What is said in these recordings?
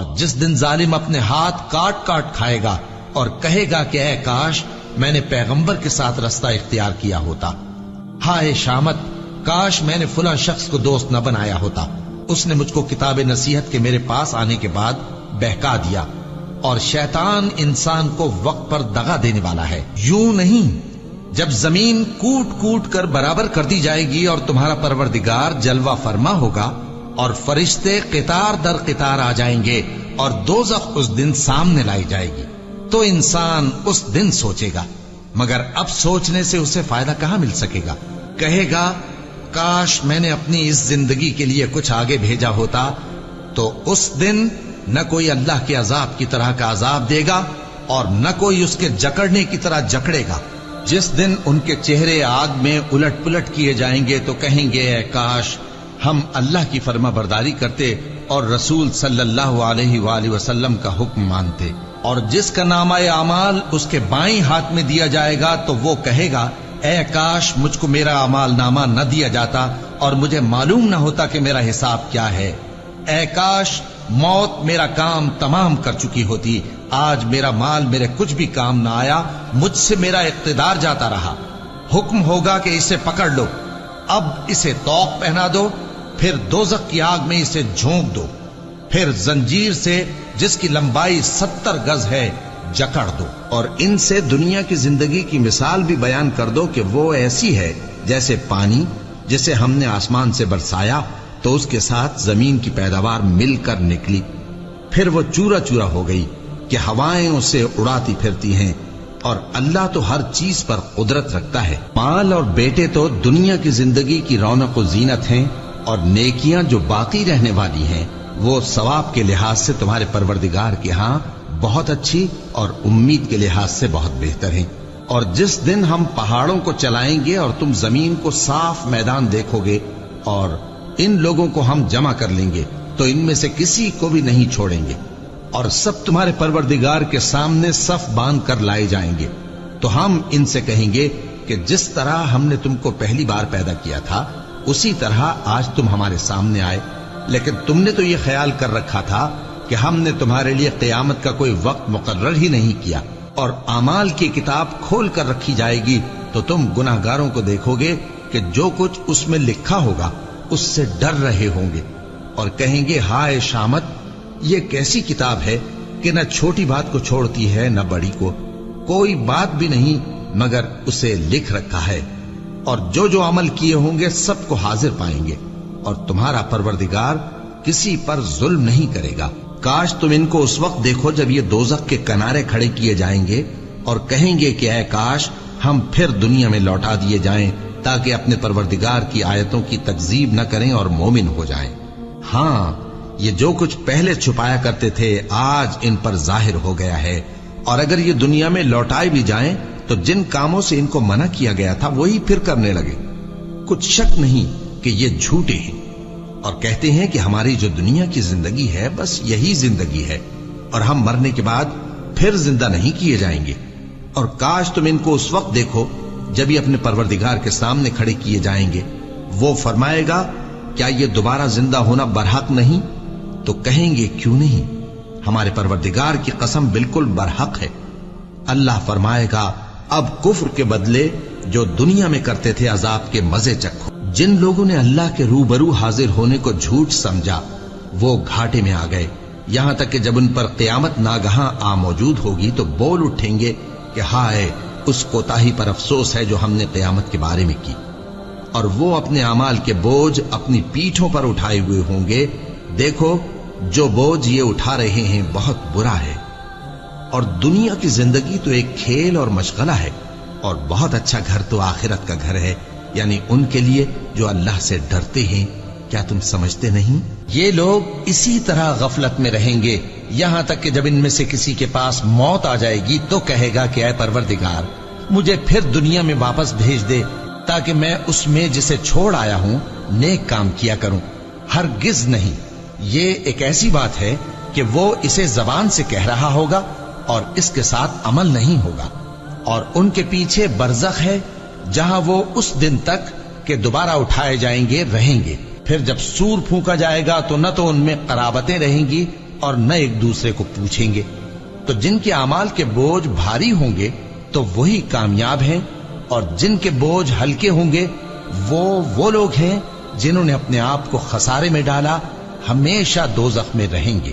اور جس دن ظالم اپنے ہاتھ کاٹ کاٹ کھائے گا اور کہے گا کہ اے کاش میں نے پیغمبر کے ساتھ رستہ اختیار کیا ہوتا، ہائے شامت کاش میں نے فلاں شخص کو دوست نہ بنایا ہوتا، اس نے مجھ کو کتاب نصیحت کے میرے پاس آنے کے بعد بہکا دیا۔ اور شیطان انسان کو وقت پر دغا دینے والا ہے۔ یوں نہیں، جب زمین کوٹ کوٹ کر برابر کر دی جائے گی اور تمہارا پروردگار جلوہ فرما ہوگا اور فرشتے قطار در قطار آ جائیں گے اور دوزخ اس دن سامنے لائی جائے گی، تو انسان اس دن سوچے گا، مگر اب سوچنے سے اسے فائدہ کہاں مل سکے گا؟ کہے گا کاش میں نے اپنی اس زندگی کے لیے کچھ آگے بھیجا ہوتا، تو اس دن نہ کوئی اللہ کے عذاب کی طرح کا عذاب دے گا اور نہ کوئی اس کے جکڑنے کی طرح جکڑے گا۔ جس دن ان کے چہرے آگ میں الٹ پلٹ کیے جائیں گے تو کہیں گے اے کاش ہم اللہ کی فرما برداری کرتے اور رسول صلی اللہ علیہ وآلہ وسلم کا حکم مانتے۔ اور جس کا نامہ اعمال اس کے بائیں ہاتھ میں دیا جائے گا تو وہ کہے گا اے کاش مجھ کو میرا اعمال نامہ نہ دیا جاتا اور مجھے معلوم نہ ہوتا کہ میرا حساب کیا ہے۔ اے کاش موت میرا کام تمام کر چکی ہوتی، آج میرا مال میرے کچھ بھی کام نہ آیا، مجھ سے میرا اقتدار جاتا رہا۔ حکم ہوگا کہ اسے پکڑ لو، اب اسے طوق پہنا دو، پھر دوزخ کی آگ میں اسے جھونک دو، پھر زنجیر سے جس کی لمبائی 70 گز ہے جکڑ دو، اور ان سے دنیا کی زندگی کی مثال بھی بیان کر دو کہ وہ ایسی ہے جیسے پانی جسے ہم نے آسمان سے برسایا تو اس کے ساتھ زمین کی پیداوار مل کر نکلی، پھر وہ چورا چورا ہو گئی کہ ہوائیں اسے اڑاتی پھرتی ہیں، اور اللہ تو ہر چیز پر قدرت رکھتا ہے۔ مال اور بیٹے تو دنیا کی زندگی کی رونق و زینت ہیں، اور نیکیاں جو باقی رہنے والی ہیں وہ ثواب کے لحاظ سے تمہارے پروردگار کے ہاں بہت اچھی اور امید کے لحاظ سے بہت بہتر ہیں۔ اور جس دن ہم پہاڑوں کو چلائیں گے اور تم زمین کو صاف میدان دیکھو گے اور ان لوگوں کو ہم جمع کر لیں گے تو ان میں سے کسی کو بھی نہیں چھوڑیں گے، اور سب تمہارے پروردگار کے سامنے صف باندھ کر لائے جائیں گے، تو ہم ان سے کہیں گے کہ جس طرح ہم نے تم کو پہلی بار پیدا کیا تھا اسی طرح آج تم ہمارے سامنے آئے، لیکن تم نے تو یہ خیال کر رکھا تھا کہ ہم نے تمہارے لیے قیامت کا کوئی وقت مقرر ہی نہیں کیا، اور اعمال کی کتاب کھول کر رکھی جائے گی تو تم گناہگاروں کو دیکھو گے کہ جو کچھ اس میں لکھا ہوگا اس سے ڈر رہے ہوں گے، اور کہیں گے ہائے شامت یہ کیسی کتاب ہے کہ نہ چھوٹی بات کو چھوڑتی ہے نہ بڑی کو، کوئی بات بھی نہیں مگر اسے لکھ رکھا ہے، اور جو جو عمل کیے ہوں گے سب کو حاضر پائیں گے، اور تمہارا پروردگار کسی پر ظلم نہیں کرے گا۔ کاش تم ان کو اس وقت دیکھو جب یہ دوزخ کے کنارے کھڑے کیے جائیں گے اور کہیں گے کہ اے کاش ہم پھر دنیا میں لوٹا دیے جائیں تاکہ اپنے پروردگار کی آیتوں کی تکذیب نہ کریں اور مومن ہو جائیں۔ ہاں یہ جو کچھ پہلے چھپایا کرتے تھے آج ان پر ظاہر ہو گیا ہے، اور اگر یہ دنیا میں لوٹائے بھی جائیں تو جن کاموں سے ان کو منع کیا گیا تھا وہی پھر کرنے لگے۔ کچھ شک نہیں کہ یہ جھوٹے ہیں اور کہتے ہیں کہ ہماری جو دنیا کی زندگی ہے بس یہی زندگی ہے اور ہم مرنے کے بعد پھر زندہ نہیں کیے جائیں گے۔ اور کاش تم ان کو اس وقت دیکھو جب یہ اپنے پروردگار کے سامنے کھڑے کیے جائیں گے، وہ فرمائے گا کیا یہ دوبارہ زندہ ہونا برحق نہیں؟ تو کہیں گے کیوں نہیں، ہمارے پروردگار کی قسم بالکل برحق ہے۔ اللہ فرمائے گا اب کفر کے بدلے جو دنیا میں کرتے تھے عذاب کے مزے چکھو۔ جن لوگوں نے اللہ کے روبرو حاضر ہونے کو جھوٹ سمجھا وہ گھاٹے میں آ گئے، یہاں تک کہ جب ان پر قیامت ناگہاں آ موجود ہوگی تو بول اٹھیں گے کہ ہائے اس کوتاہی پر افسوس ہے جو ہم نے قیامت کے بارے میں کی، اور وہ اپنے اعمال کے بوجھ اپنی پیٹھوں پر اٹھائے ہوئے ہوں گے، دیکھو جو بوجھ یہ اٹھا رہے ہیں بہت برا ہے۔ اور دنیا کی زندگی تو ایک کھیل اور مشغلہ ہے، اور بہت اچھا گھر تو آخرت کا گھر ہے، یعنی ان کے لیے جو اللہ سے ڈرتے ہیں۔ کیا تم سمجھتے نہیں؟ یہ لوگ اسی طرح غفلت میں رہیں گے یہاں تک کہ جب ان میں سے کسی کے پاس موت آ جائے گی تو کہے گا کہ اے پروردگار مجھے پھر دنیا میں واپس بھیج دے تاکہ میں اس میں جسے چھوڑ آیا ہوں نیک کام کیا کروں۔ ہرگز نہیں، یہ ایک ایسی بات ہے کہ وہ اسے زبان سے کہہ رہا ہوگا اور اس کے ساتھ عمل نہیں ہوگا، اور ان کے پیچھے برزخ ہے جہاں وہ اس دن تک کہ دوبارہ اٹھائے جائیں گے رہیں گے۔ پھر جب سور پھونکا جائے گا تو نہ تو ان میں قرابتیں رہیں گی اور نہ ایک دوسرے کو پوچھیں گے۔ تو جن کے اعمال کے بوجھ بھاری ہوں گے تو وہی کامیاب ہیں، اور جن کے بوجھ ہلکے ہوں گے وہ لوگ ہیں جنہوں نے اپنے آپ کو خسارے میں ڈالا، ہمیشہ دوزخ میں رہیں گے۔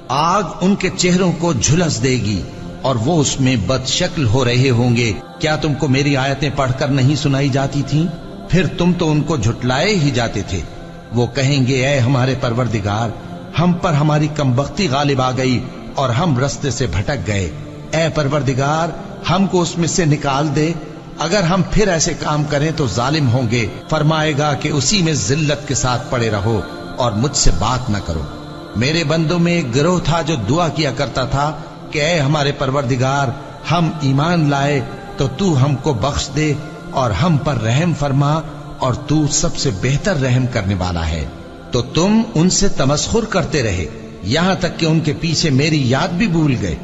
آگ ان کے چہروں کو جھلس دے گی اور وہ اس میں بد شکل ہو رہے ہوں گے۔ کیا تم کو میری آیتیں پڑھ کر نہیں سنائی جاتی تھیں؟ پھر تم تو ان کو جھٹلائے ہی جاتے تھے۔ وہ کہیں گے اے ہمارے پروردگار، ہم پر ہماری کمبختی غالب آ گئی اور ہم رستے سے بھٹک گئے۔ اے پروردگار، ہم کو اس میں سے نکال دے، اگر ہم پھر ایسے کام کریں تو ظالم ہوں گے۔ فرمائے گا کہ اسی میں ذلت کے ساتھ پڑے رہو اور مجھ سے بات نہ کرو۔ میرے بندوں میں ایک گروہ تھا جو دعا کیا کرتا تھا کہ اے ہمارے پروردگار، ہم ایمان لائے تو تو ہم کو بخش دے اور ہم پر رحم فرما، اور تو سب سے بہتر رحم کرنے والا ہے۔ تو تم ان سے تمسخر کرتے رہے، یہاں تک کہ ان کے پیچھے میری یاد بھی بھول گئے،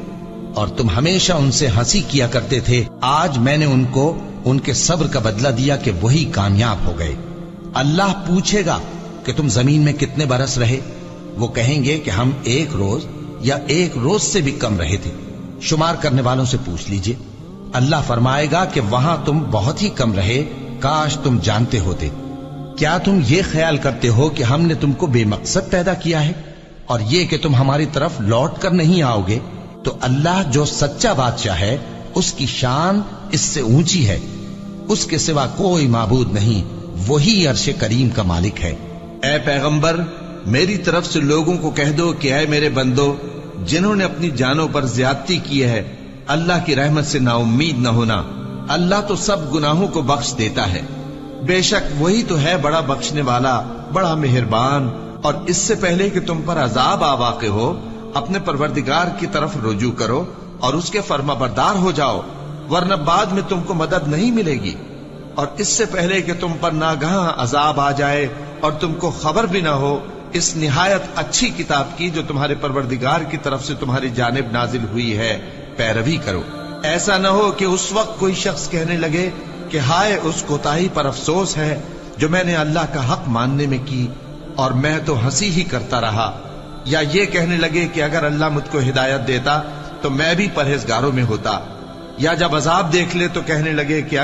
اور تم ہمیشہ ان سے ہنسی کیا کرتے تھے۔ آج میں نے ان کو ان کے صبر کا بدلہ دیا کہ وہی کامیاب ہو گئے۔ اللہ پوچھے گا کہ تم زمین میں کتنے برس رہے؟ وہ کہیں گے کہ ہم 1 روز یا 1 روز سے بھی کم رہے تھے۔ شمار کرنے والوں سے پوچھ لیجئے۔ اللہ فرمائے گا کہ وہاں تم بہت ہی کم رہے، کاش تم جانتے ہوتے۔ کیا تم یہ خیال کرتے ہو کہ ہم نے تم کو بے مقصد پیدا کیا ہے، اور یہ کہ تم ہماری طرف لوٹ کر نہیں آؤ گے؟ تو اللہ جو سچا بادشاہ ہے، اس کی شان اس سے اونچی ہے، اس کے سوا کوئی معبود نہیں، وہی عرش کریم کا مالک ہے۔ اے پیغمبر، میری طرف سے لوگوں کو کہہ دو کہ اے میرے بندو، جنہوں نے اپنی جانوں پر زیادتی کی ہے، اللہ کی رحمت سے نا امید نہ ہونا۔ اللہ تو سب گناہوں کو بخش دیتا ہے، بے شک وہی تو ہے بڑا بخشنے والا، بڑا مہربان۔ اور اس سے پہلے کہ تم پر عذاب آ واقع ہو، اپنے پروردگار کی طرف رجوع کرو اور اس کے فرما بردار ہو جاؤ، ورنہ بعد میں تم کو مدد نہیں ملے گی۔ اور اس سے پہلے کہ تم پر ناگہاں عذاب آ جائے اور تم کو خبر بھی نہ ہو، اس نہایت اچھی کتاب کی جو تمہارے پروردگار کی طرف سے تمہاری جانب نازل ہوئی ہے پیروی کرو۔ ایسا نہ ہو کہ اس وقت کوئی شخص کہنے لگے کہ ہائے اس کوتاہی پر افسوس ہے جو میں نے اللہ کا حق ماننے میں کی، اور میں تو ہنسی ہی کرتا رہا، یا یہ کہنے لگے کہ اگر اللہ مجھ کو ہدایت دیتا تو میں بھی پرہیزگاروں میں ہوتا، یا جب عذاب دیکھ لے تو کہنے لگے کہ